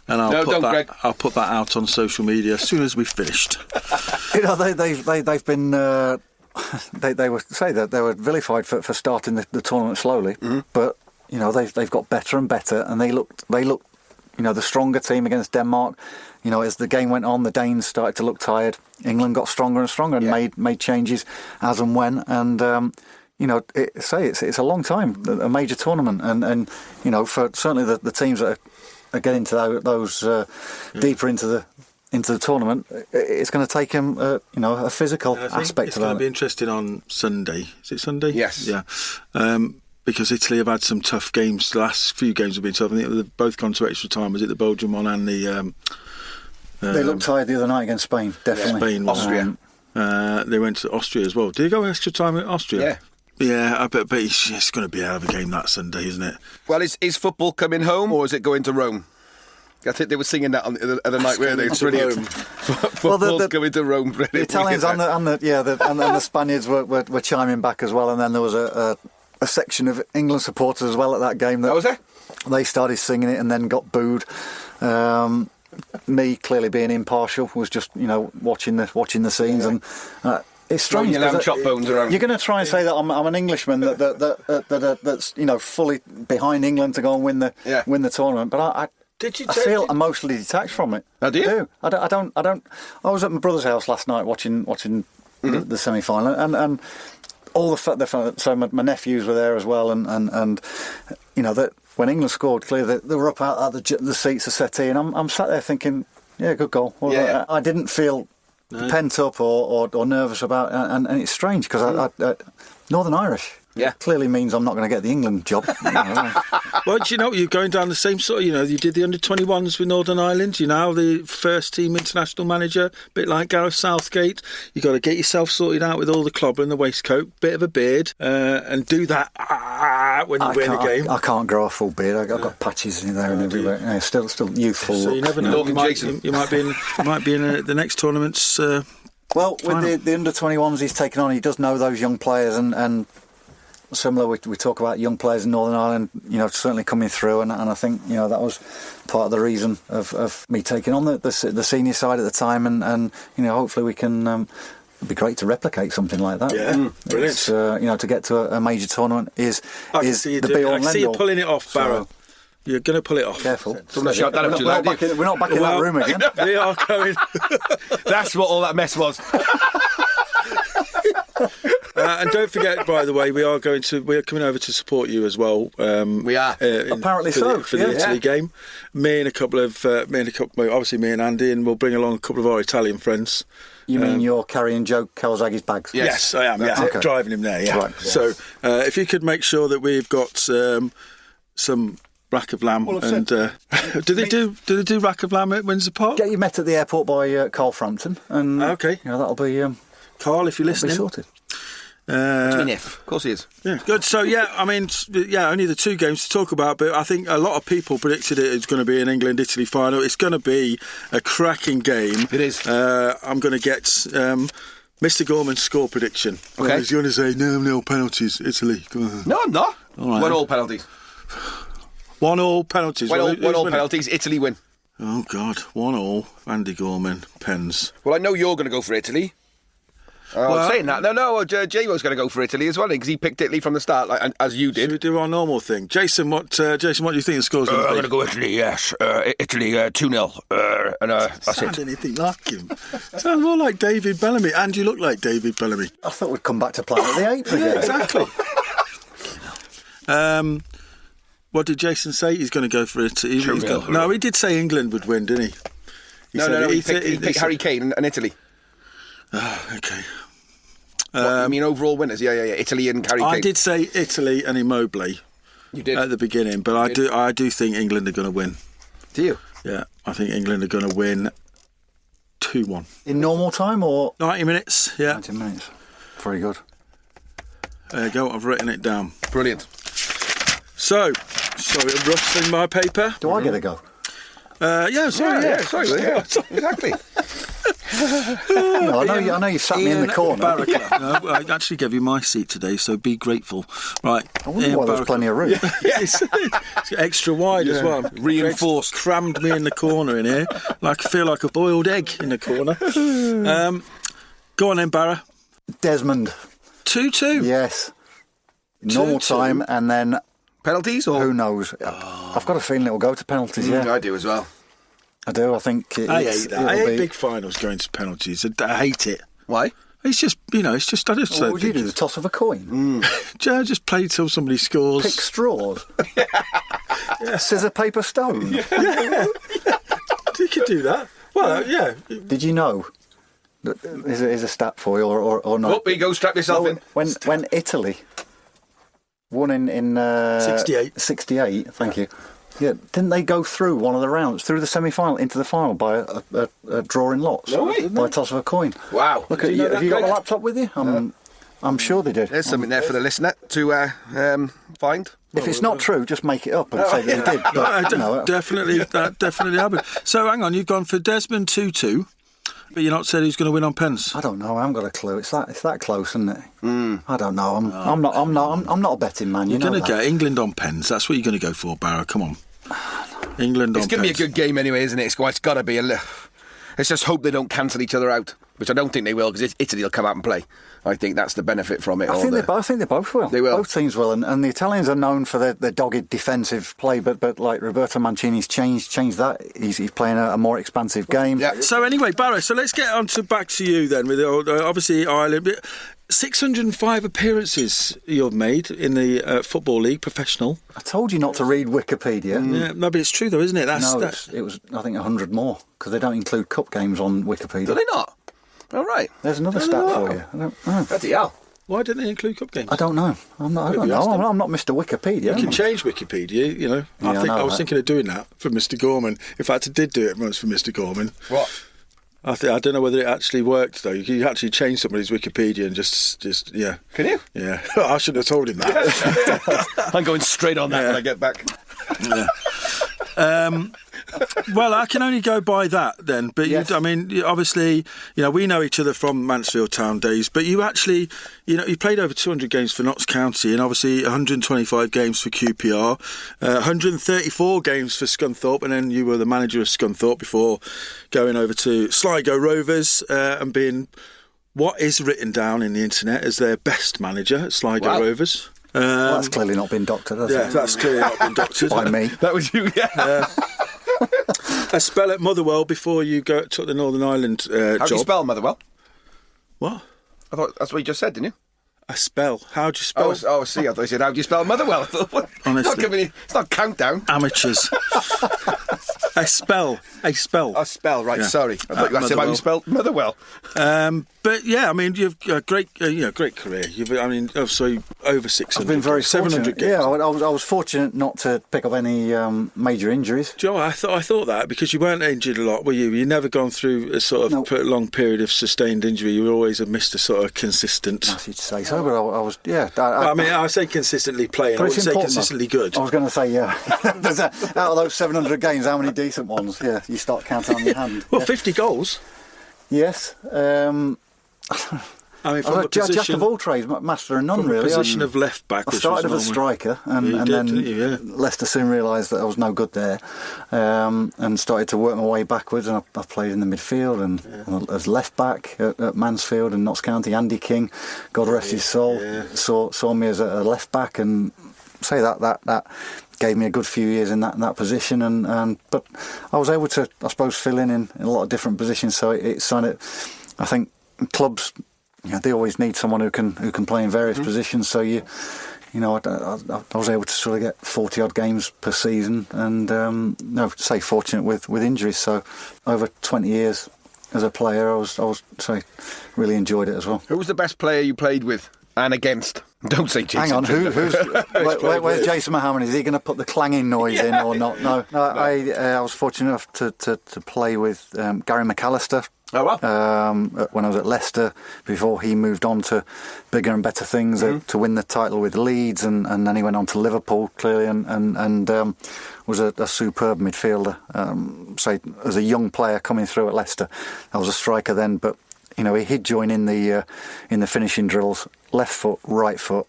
And I'll put that out on social media as soon as we've finished. They've been. They were vilified for starting the tournament slowly, but they've got better and better, and they look the stronger team against Denmark. As the game went on, the Danes started to look tired. England got stronger and stronger and made changes as and when, and. It's a long time, a major tournament, and for certainly the teams that are getting to those deeper into the tournament, it's going to take him a physical aspect it's of that. It's going to be interesting on Sunday. Is it Sunday? Yes. Yeah. Because Italy have had some tough games. The last few games have been tough. I think they've both gone to extra time. Was it the Belgium one and the? They looked tired the other night against Spain. Definitely. Spain, Austria. They went to Austria as well. Did they go extra time at Austria? Yeah. Yeah, I bet it's going to be a hell of a game that Sunday, isn't it? Well, is football coming home, or is it going to Rome? I think they were singing that on the other night, weren't they? It's brilliant. Football's going to Rome. Brilliant. The Italians and the Spaniards were chiming back as well, and then there was a section of England supporters as well at that game. Was there? They started singing it and then got booed. Me, clearly being impartial, was just watching the scenes and. It's strange. Your lamb chop bones around. You're going to try and say that I'm an Englishman that's fully behind England to go and win the tournament, but I feel emotionally detached from it. Oh, do you? I don't. I was at my brother's house last night watching the semi-final, and all the so my nephews were there as well, and that when England scored, clearly they were up out at the seats of settee, and I'm sat there thinking, yeah, good goal. Well, I didn't feel pent up or nervous about it, and it's strange because I Northern Irish clearly means I'm not going to get the England job. Well, do you know, you're going down the same sort of, you did the under-21s with Northern Ireland, you're now the first team international manager, a bit like Gareth Southgate. You've got to get yourself sorted out with all the clobber and the waistcoat, bit of a beard, and do that when you win a game. I can't grow a full beard. I've got patches in there and everywhere. Yeah, still youthful. So you never know. You might be in the next tournament's well, final. With the under-21s he's taken on, he does know those young players, and similar, we talk about young players in Northern Ireland, certainly coming through, and I think that was part of the reason of me taking on the senior side at the time, and hopefully we can. It'd be great to replicate something like that. Yeah, brilliant. It's, to get to a major tournament is the be all and end all. I see you pulling it off, Barrow. You're going to pull it off. Careful. We're not back in that room again. We are going. That's what all that mess was. And don't forget, by the way, we're coming over to support you as well. We are apparently for the Italy game. Me and obviously me and Andy, and we'll bring along a couple of our Italian friends. You mean you're carrying Joe Kawasaki's bags? Yes, I am. Yeah, okay. Driving him there. Yeah. Right, yes. So if you could make sure that we've got some rack of lamb, and do they do rack of lamb at Windsor Park? Get you met at the airport by Carl Frampton, and okay, that'll be Carl, if you're listening. Be sorted. Of course he is. Yeah, good. So, only the 2 games to talk about, but I think a lot of people predicted it's going to be an England-Italy final. It's going to be a cracking game. It is. I'm going to get Mr. Gorman's score prediction. Okay. He's going to say, no penalties, Italy. Go on. No, I'm not. All right. 1-1 penalties. 1-1 penalties. 1-1 penalties, Italy win. Oh, God. 1-1, Andy Gorman, pens. Well, I know you're going to go for Italy. I'm saying that. No, J-Wo's going to go for Italy as well, because he picked Italy from the start, as you did. Should we do our normal thing? Jason, what do you think the score's going to be? I'm going to go Italy, yes. Italy 2-0. That's Sound it. anything like him? Sounds more like David Bellamy. And you look like David Bellamy. I thought we'd come back to Planet of the Apes again. Exactly. What did Jason say? He's going to go for it. No, he did say England would win, didn't he? He picked Harry Kane and Italy. Okay. I mean, overall winners? Yeah. Italy and Harry Kane. I did say Italy and Immobile. You did at the beginning, but I do think England are going to win. Do you? Yeah, I think England are going to win 2-1 in normal time or 90 minutes. Yeah, 90 minutes. Very good. There you go. I've written it down. Brilliant. So, sorry, I'm rustling my paper. Do I get a go? Sorry, exactly. No, I know you sat me in the corner. Baraclough. No, I actually gave you my seat today, so be grateful. Right. I wonder why there's plenty of room. Yes. It's extra wide as well. Reinforced. Crammed me in the corner in here. I feel like a boiled egg in the corner. Go on then, Barra. Desmond. 2-2. Yes. Normal 2-2. time and then... Penalties or? Who knows? I've got a feeling it'll go to penalties, I do as well. I do. I think I hate that. I hate big finals going to penalties. I hate it. Why? It's just, I just What don't would you think do? The toss of a coin? just play till somebody scores. Pick straws? Scissor, paper, stone? You could do that. Well, yeah. Did you know? Is a stat for you or not? Up you go, strap yourself in. When Italy won in 68. 68, thank you. Yeah, didn't they go through one of the rounds, through the semi-final, into the final by a draw in lots? No way. By a toss of a coin. Wow. Look at you. Have you got the laptop with you? I'm sure they did. There's something there for the listener to find. If it's not true, just make it up and say that they did. But, that definitely happened. So hang on, you've gone for Desmond 2-2, but you're not said who's going to win on pens. I don't know. I haven't got a clue. It's that close, isn't it? I don't know. I'm not a betting man. You're going to that. get England on pens. That's what you're going to go for, Barra. Come on, England on pens. It's going to be a good game anyway, isn't it? It's got to be Let's just hope they don't cancel each other out, which I don't think they will, because Italy will come out and play. I think that's the benefit from it. I think they both will. They will. Both teams will, and the Italians are known for their dogged defensive play, but like Roberto Mancini's changed that. He's playing a more expansive game. Yeah. So anyway, Barra, so let's get on to back to you then, with obviously Ireland. 605 appearances you've made in the Football League, professional. I told you not to read Wikipedia. Yeah, no, but it's true though, isn't it? It was I think 100 more, because they don't include cup games on Wikipedia. Do they not? All right. There's another stat for you. I don't know. Bloody hell. Why didn't they include cup games? I don't know. I'm not Mr. Wikipedia. You can change Wikipedia, you know. Yeah, I was thinking of doing that for Mr. Gorman. In fact, I did do it once for Mr. Gorman. What? I don't know whether it actually worked though. You can actually change somebody's Wikipedia and just yeah. Can you? Yeah. I should have told him that. I'm going straight on that when I get back. Yeah. Well, I can only go by that then. But yes. Obviously, we know each other from Mansfield Town days. But you actually, you played over 200 games for Notts County, and obviously 125 games for QPR, 134 games for Scunthorpe, and then you were the manager of Scunthorpe before going over to Sligo Rovers and being what is written down in the internet as their best manager at Sligo Rovers. Well, that's clearly not been doctored, has it? Yeah, that's clearly not been doctored. By me. That was you, yeah. A spell at Motherwell before you took the Northern Ireland job. How do you spell Motherwell? What? I thought that's what you just said, didn't you? A spell. How do you spell? Oh, see, I thought you said, how do you spell Motherwell? Honestly. It's not countdown. Amateurs. A spell. A spell, right, Yeah. Sorry. I thought you asked how you spelled Motherwell. But yeah, you've got a great career. Also over 600. I've been very 700 fortunate. games. Yeah, I was fortunate not to pick up any major injuries. Joe, I thought that because you weren't injured a lot, were you? You never gone through a sort of long period of sustained injury. You were always missed a sort of consistent. I should say so, but I was, yeah. I mean, I say consistently playing. I would say consistently good. I was going to say, yeah. Out of those 700 games, how many decent ones? Yeah, you start counting on your hand. Well, yeah. 50 goals. Yes. I mean, from a position, jack of all trades, master of none, really. Position of left back. I started as a striker, and then Leicester soon realised that I was no good there, and started to work my way backwards. And I played in the midfield and as left back at Mansfield and Notts County. Andy King, God rest his soul, saw me as a left back, and say that gave me a good few years in that position. And but I was able to, I suppose, fill in a lot of different positions. So it's kind of, I think clubs. Yeah, they always need someone who can play in various positions. So I was able to sort of get 40 odd games per season, and say fortunate with injuries. So over 20 years as a player, I was really enjoyed it as well. Who was the best player you played with and against? Don't say Jason. Hang on, where's Jason Mohammed? Is he going to put the clanging noise in or not? No. I was fortunate enough to play with Gary McAllister. Oh, well. When I was at Leicester, before he moved on to bigger and better things, to win the title with Leeds, and then he went on to Liverpool, clearly, and was a superb midfielder. Say, as a young player coming through at Leicester, I was a striker then, but he'd join in the finishing drills, left foot, right foot.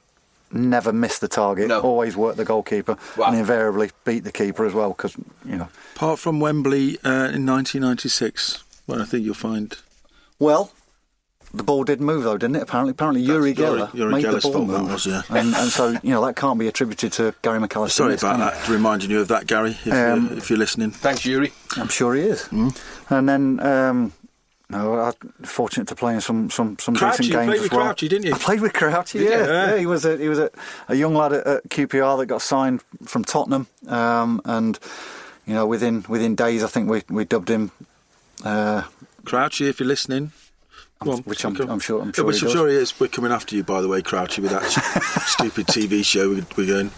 Never missed the target. No. Always worked the goalkeeper, and invariably beat the keeper as well. Because apart from Wembley in 1996. Well, I think you'll find. Well, the ball did move though, didn't it? Apparently, Yuri Geller made the ball move. That was, yeah. and so that can't be attributed to Gary McAllister. Sorry about that. Reminding you of that, Gary, if you're listening. Thanks, Yuri. I'm sure he is. And then, I was fortunate to play in some decent games as well. You played with Crouchy, didn't you? I played with Crouchy. Yeah. He was a young lad at QPR that got signed from Tottenham, and within days, I think we dubbed him. Crouchy, if you're listening, which I'm sure he is. We're coming after you, by the way, Crouchy, with that stupid TV show we're going.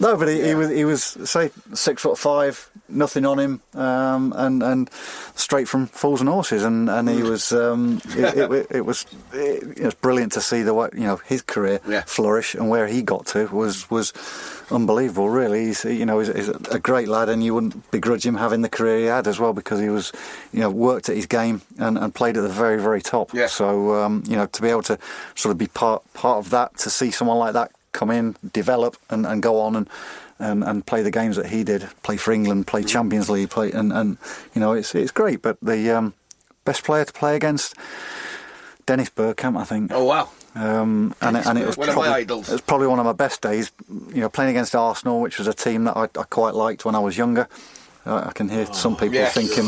No, but he was say 6'5", nothing on him, and straight from Fools and Horses, and he was it was brilliant to see the way his career flourish, and where he got to was unbelievable. Really, he's a great lad, and you wouldn't begrudge him having the career he had as well, because he was worked at his game and played at the very, very top. Yeah. So to be able to sort of be part of that, to see someone like that come in, develop, and go on and play the games that he did, play for England, play Champions League, and it's great. But the best player to play against, Dennis Bergkamp, I think. Oh wow! And it was one of my idols. It was probably one of my best days. Playing against Arsenal, which was a team that I quite liked when I was younger. I can hear some people thinking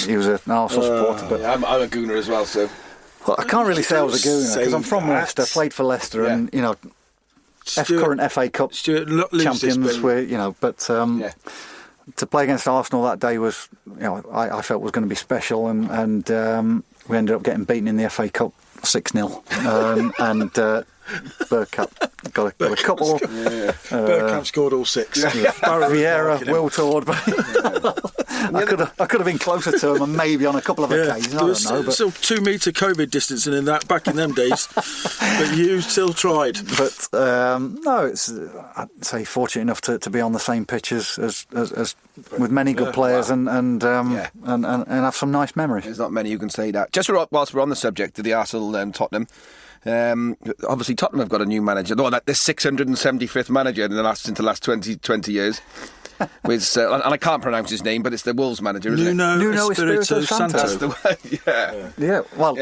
he was an Arsenal supporter, but I'm a Gooner as well. So I can't really say I was a Gooner because I'm from Leicester, played for Leicester, and current FA Cup champions were, but to play against Arsenal that day was, I felt was going to be special, and we ended up getting beaten in the FA Cup 6-0, and Bergkamp got a couple. Bergkamp scored all 6. Vieira, Will Tord. I could have been closer to him, and maybe on a couple of occasions. I don't know. But still 2 metre COVID distancing in that back in them days, but you still tried. But no, it's I'd say fortunate enough to be on the same pitch as with many good players, and have some nice memories. There's not many who can say that. Just whilst we're on the subject of the Arsenal Tottenham. Obviously Tottenham have got a new manager. No, that this 675th manager in the last 20 years. With and I can't pronounce his name, but it's the Wolves manager, isn't it? Nuno Espirito Santo. That's the way. Yeah. Well,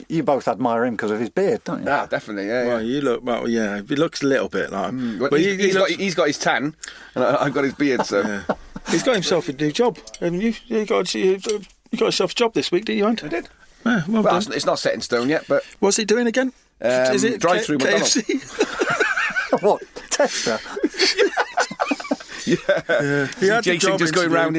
you both admire him because of his beard, don't you? Ah, definitely. Yeah. Well, you look. Well, yeah. He looks a little bit like him. Well, he's got his tan, and I've got his beard. So he's got himself a new job. Haven't you? You got yourself a job this week, didn't you? I did. Yeah, well it's not set in stone yet, but what's he doing again? Is it drive-through McDonald's? What? Tester? He had Jason just going round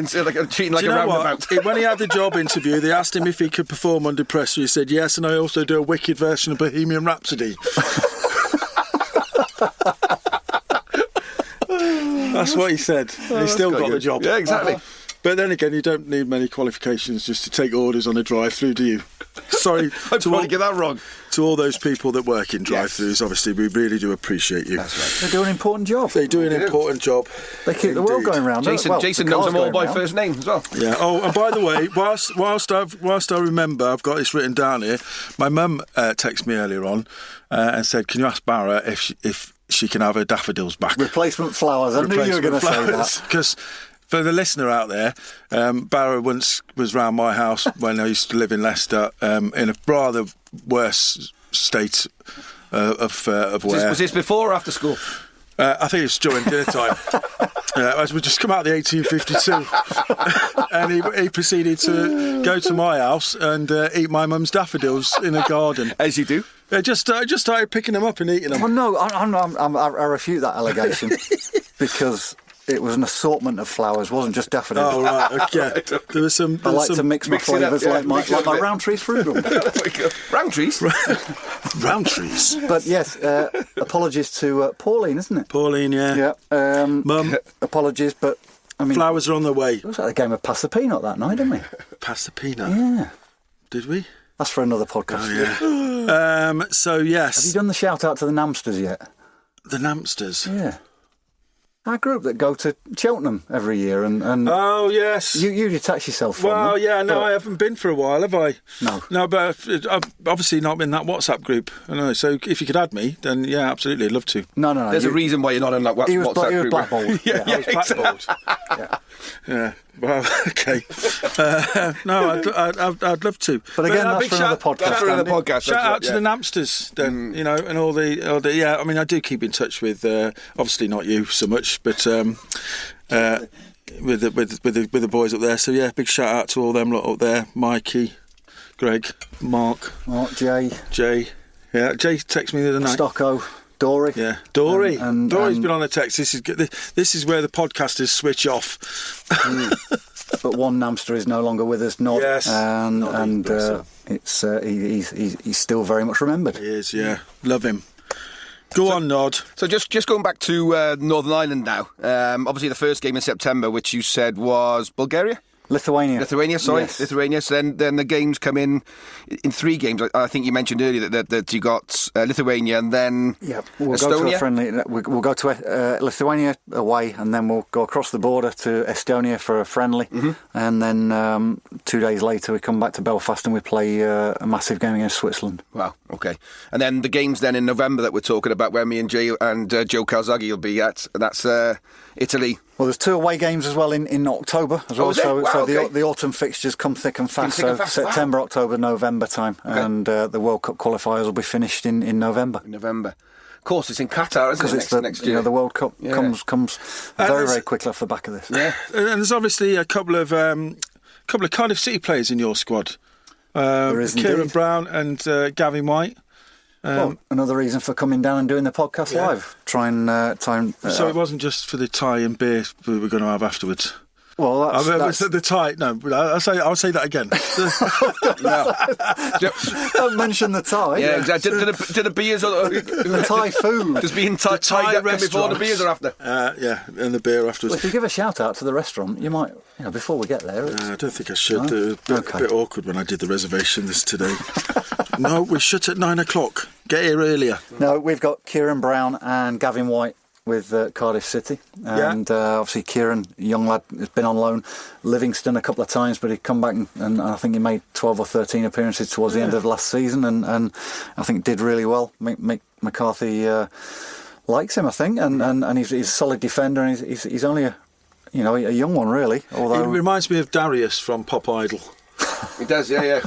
treating like a roundabout. When he had the job interview, they asked him if he could perform under pressure. He said yes, and I also do a wicked version of Bohemian Rhapsody. That's what he said. He still got the job. Yeah, exactly. But then again, you don't need many qualifications just to take orders on a drive-through, do you? Sorry, I'd probably get that wrong. To all those people that work in drive-thrus, obviously, we really do appreciate you. That's right. They do an important job. They do an important job. They keep the world going round. Jason knows them all by first name as well. Yeah. Oh, and by the way, whilst I remember, I've got this written down here. My mum texted me earlier on and said, "Can you ask Barra if she can have her daffodils back?" Replacement flowers. I knew you were going to say that. Because for the listener out there, Barra once was round my house when I used to live in Leicester in a rather worse state of wear. Was this before or after school? I think it's during dinner time. As we just come out of the 1852, and he proceeded to go to my house and eat my mum's daffodils in a garden. As you do. I just started picking them up and eating them. Oh no, I refute that allegation because it was an assortment of flowers, wasn't just daffodils. Oh right, okay. There was some. I like to mix my flavours like my Roundtree's fruit room. Roundtree's? Roundtree's. But yes, apologies to Pauline, isn't it? Pauline, yeah. Yeah. Mum. Apologies, but I mean, flowers are on the way. it was like a game of Pass the Peanut that night, didn't we? Pass the peanut. Yeah. Did we? That's for another podcast. Oh, yeah. So yes. Have you done the shout out to the Namsters yet? The Namsters. Yeah. Our group that go to Cheltenham every year and Oh yes. you detach yourself from Well, them, yeah, no, but- I haven't been for a while, have I? No. No, but I've obviously not in that WhatsApp group. I know. So if you could add me, then yeah, absolutely, I'd love to. No. There's a reason why you're not in that WhatsApp He was group. blackballed. I was blackballed. Yeah. Yeah. Well, okay. No, I'd love to. But again, that's big for another podcast. That's for another Andy. podcast. Shout out to the Namsters, then, you know, and all the. Yeah, I mean, I do keep in touch with. Obviously, not you so much, but with the boys up there. So yeah, big shout out to all them lot up there. Mikey, Greg, Mark, Jay, yeah, Jay texted me the other night. Stocko, Dory. Yeah, Dory. And Dory's been on a text. This is where the podcasters switch off. But one Namster is no longer with us. Nod. Yes. And it's he's still very much remembered. He is. Yeah, love him. Go on, Nod. So just going back to Northern Ireland now. Obviously, the first game in September, which you said was Bulgaria. Lithuania. Yes. Lithuania. So then the games come in 3 games. I think you mentioned earlier that you got Lithuania and then we'll Estonia. go to a friendly. We'll go to Lithuania away, and then we'll go across the border to Estonia for a friendly, and then 2 days later we come back to Belfast and we play a massive game against Switzerland. Wow. Okay. And then the games then in November that we're talking about, where me and Jay and Joe Calzaghe will be at, and that's Italy. Well, there's 2 away games as well in October as well. is there? Wow, okay. The autumn fixtures come thick and fast. Thick and fast. September, October, November time, and the World Cup qualifiers will be finished in November. In November. Of course, it's in Qatar, isn't it? Because it's next year. The World Cup comes very quickly off the back of this. Yeah. And there's obviously a couple of Cardiff City players in your squad. There is Kieran indeed. Brown and Gavin White. Well, another reason for coming down and doing the podcast live. Try and. So it wasn't just for the tie and beer we were going to have afterwards. Well, that's the tie. No, I'll say that again. Don't mention the tie. Yeah, exactly. Did the beers or The Thai food. does being tied up before the beers or after? Yeah, and the beer afterwards. Well, if you give a shout out to the restaurant, you might, before we get there. I don't think I should. No? A bit awkward when I did the reservations today. No, we shut at 9 o'clock. Get here earlier. No, we've got Kieran Brown and Gavin White with Cardiff City, and obviously Kieran, young lad, has been on loan. Livingston a couple of times, but he'd come back and I think he made 12 or 13 appearances towards the end of last season, and I think did really well. Mick McCarthy likes him, I think, and he's a solid defender, and he's only a young one really. Although It reminds me of Darius from Pop Idol. It does, yeah.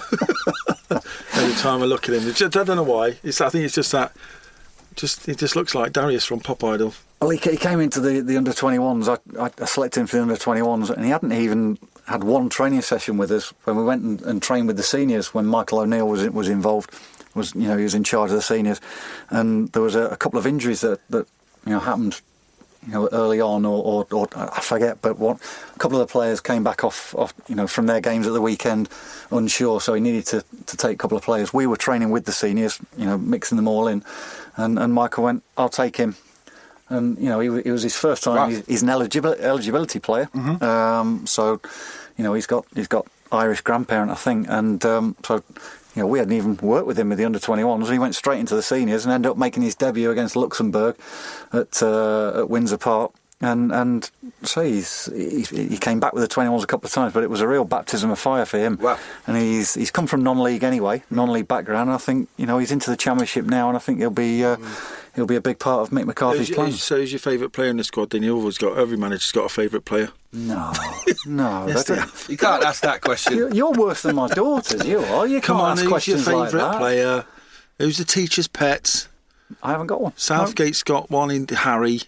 Every time I look at him, I don't know why. I think it's just that. He just looks like Darius from Pop Idol. Well, he came into the under-21s. I selected him for the under-21s, and he hadn't even had one training session with us when we went and trained with the seniors. When Michael O'Neill was involved, he was in charge of the seniors, and there was a couple of injuries that happened, early on, or I forget. But a couple of the players came back off from their games at the weekend unsure, so he needed to take a couple of players. We were training with the seniors, mixing them all in, and Michael went, "I'll take him." and it was his first time. Wow. He's an eligibility player, so he's got Irish grandparent, I think, and so. We hadn't even worked with him with the under-21s. He went straight into the seniors and ended up making his debut against Luxembourg at Windsor Park. And so he came back with the 21s a couple of times, but it was a real baptism of fire for him. Wow. And he's come from non-league anyway, non-league background. And I think he's into the Championship now, and I think he'll be a big part of Mick McCarthy's plans. So who's your favourite player in the squad? Then every manager's got a favourite player. No. You can't ask that question. You're worse than my daughters. You are. You Come can't on, ask who's your questions like favourite that. player? Who's the teacher's pet? I haven't got one. Southgate's got one in Harry.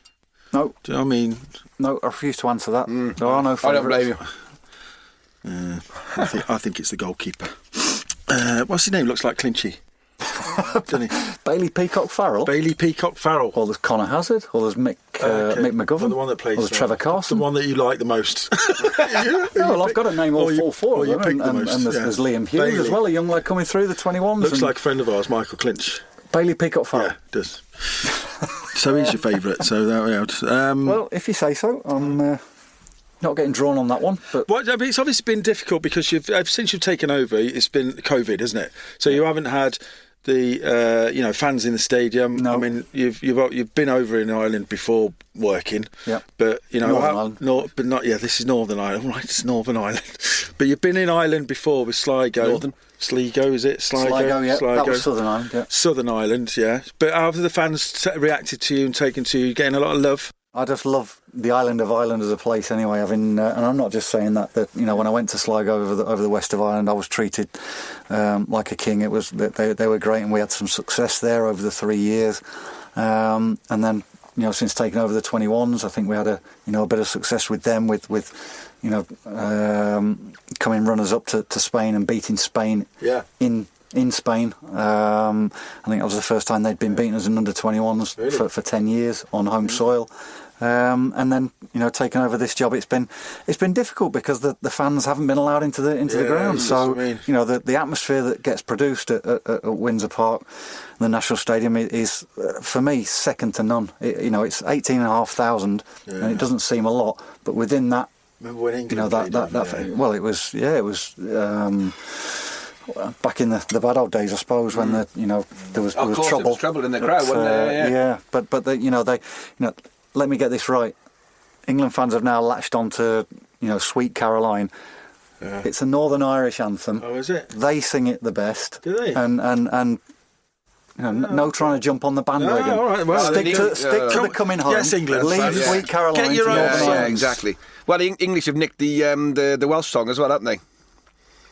No. Do you know what I mean? No, I refuse to answer that. There are no favourites. I don't blame you. I think it's the goalkeeper. What's his name? Looks like Clinchy. Doesn't he? Bailey Peacock Farrell. Bailey Peacock Farrell. Or there's Connor Hazard. Or there's Mick McGovern. Well, the one that plays. Or there's Trevor Carson. The one that you like the most. Well, I've got to name all four of them. And there's Liam Hughes Bailey. as well, a young lad coming through the 21s. Looks like a friend of ours, Michael Clinch. Bailey Peacock Farrell. Yeah, does. So he's your favourite. So there we are. Well, if you say so, I'm not getting drawn on that one. But it's obviously been difficult because since you've taken over, it's been COVID, hasn't it? So you haven't had the fans in the stadium. No. I mean, you've been over in Ireland before working. Yeah. But Northern Ireland. but not. Yeah, this is Northern Ireland. Right, it's Northern Ireland. But you've been in Ireland before with Sligo. Northern. Sligo, is it? Sligo, yeah. That was Southern Ireland, yeah. Southern Ireland, yeah. But how have the fans reacted to you and taken to you, getting a lot of love? I just love the island of Ireland as a place anyway. and I'm not just saying that when I went to Sligo over the west of Ireland, I was treated like a king. It was they were great, and we had some success there over the 3 years. And then since taking over the 21s, I think we had a bit of success with them with coming runners up to Spain and beating Spain in Spain. I think that was the first time they'd been beaten as an under-21s really? for 10 years on home soil. And then taking over this job, it's been difficult because the fans haven't been allowed into the ground. So the atmosphere that gets produced at Windsor Park, the National Stadium, is for me second to none. It's 18,500, and it doesn't seem a lot, but within that. Remember when England well, it was back in the bad old days, I suppose, when there was trouble. There was trouble in the crowd, wasn't there? Yeah, but let me get this right. England fans have now latched on to Sweet Caroline. Yeah. It's a Northern Irish anthem. Oh, is it? They sing it the best. Do they? And no trying to jump on the bandwagon. No, all right, well, stick to the coming home. Yes, England. Leave Sweet Caroline. Get your own. Yeah, exactly. Well, the English have nicked the Welsh song as well, haven't they?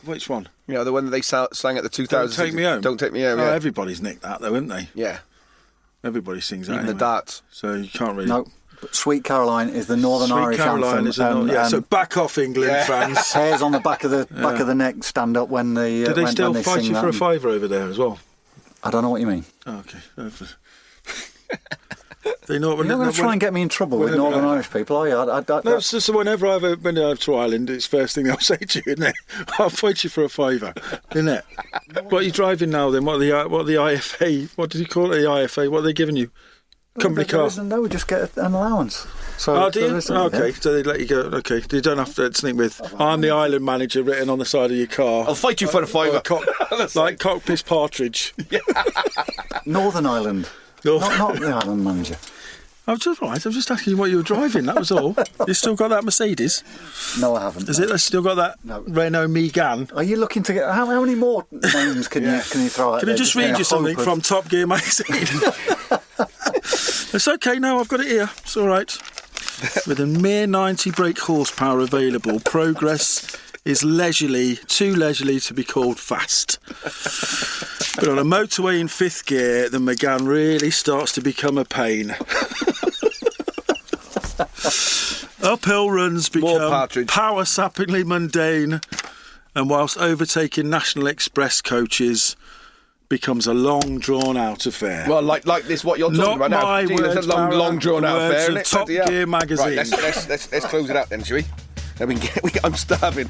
Which one? The one that they sang at the 2000s. Don't Take Me Home. Don't Take Me Home. Oh, yeah. Everybody's nicked that, though, haven't they? Yeah. Everybody sings that. Even anyway. the darts. So you can't really. No. But Sweet Caroline is the Northern Irish anthem. So back off, England fans. Hairs on the back of the neck stand up when they. Do they still when they fight sing you for that. a fiver over there as well? I don't know what you mean. Oh, okay. You're not going to try and get me in trouble with Northern Irish people, are you? No, so whenever I've ever been over to Ireland, it's the first thing they'll say to you, isn't it? I'll fight you for a fiver, isn't it? What are you driving now then? What the IFA? What did you call it? The IFA? What are they giving you? Company car? No, we just get an allowance. So, do you? Okay, yeah. so they let you go. Okay, you don't have to sneak with "I'm the Island manager" written on the side of your car. I'll fight you for a fiver. Like Cockpiss Partridge. Northern Ireland. Not the Island manager. I'm just asking you what you were driving, that was all. You still got that Mercedes? No, I haven't. Is it still got that Renault Megane? Are you looking to get... How many more names can you throw out Can I just read you something from Top Gear magazine? It's okay, no, I've got it here. It's all right. With a mere 90 brake horsepower available, progress is too leisurely to be called fast. But on a motorway in fifth gear, the Megane really starts to become a pain. Uphill runs become power-sappingly mundane, and whilst overtaking National Express coaches becomes a long, drawn-out affair. Well, like this, what you're talking about now. Not my words, long drawn-out affair, isn't it? Top Gear magazine. Right, let's close it out then, shall we? I'm starving.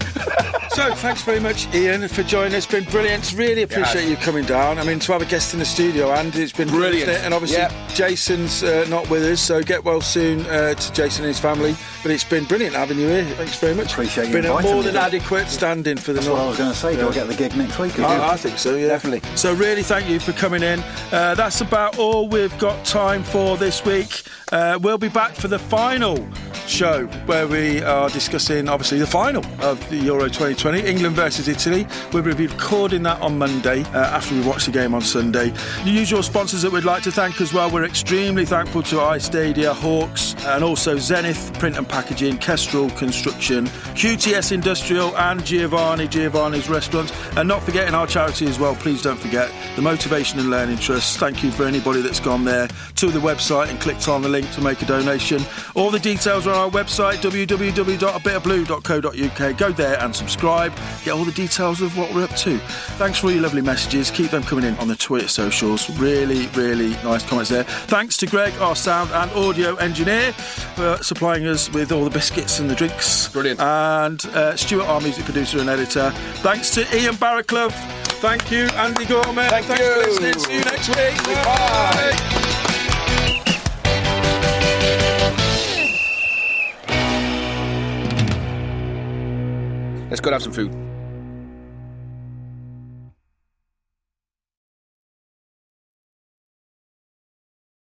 So, thanks very much, Ian, for joining us. It's been brilliant. Really appreciate you coming down. I mean, to have a guest in the studio, and it's been brilliant. And obviously, Jason's not with us, so get well soon to Jason and his family. But it's been brilliant having you here. Thanks very much. Appreciate you been a inviting more me. than adequate stand-in for the That's what I was going to say. Do I get the gig next week? I think so, yeah. Definitely. So really thank you for coming in. That's about all we've got time for this week. We'll be back for the final show where we are discussing obviously the final of the Euro 2020, England versus Italy. We'll be recording that on Monday after we watch the game on Sunday. The usual sponsors that we'd like to thank as well. We're extremely thankful to iStadia, Hawks, and also Zenith Print and Packaging, Kestrel Construction, QTS Industrial, and Giovanni's Restaurants, and not forgetting our charity as well. Please don't forget the Motivation and Learning Trust. Thank you for anybody that's gone there to the website and clicked on the link to make a donation. All the details are on our website, www.abitablue.co.uk. Go there and subscribe. Get all the details of what we're up to. Thanks for all your lovely messages. Keep them coming in on the Twitter socials. Really, really nice comments there. Thanks to Greg, our sound and audio engineer, for supplying us with all the biscuits and the drinks. Brilliant. And Stuart, our music producer and editor. Thanks to Ian Baraclough. Thank you, Andy Gorman. Thanks for listening. See you next week. Bye. Let's go and have some food.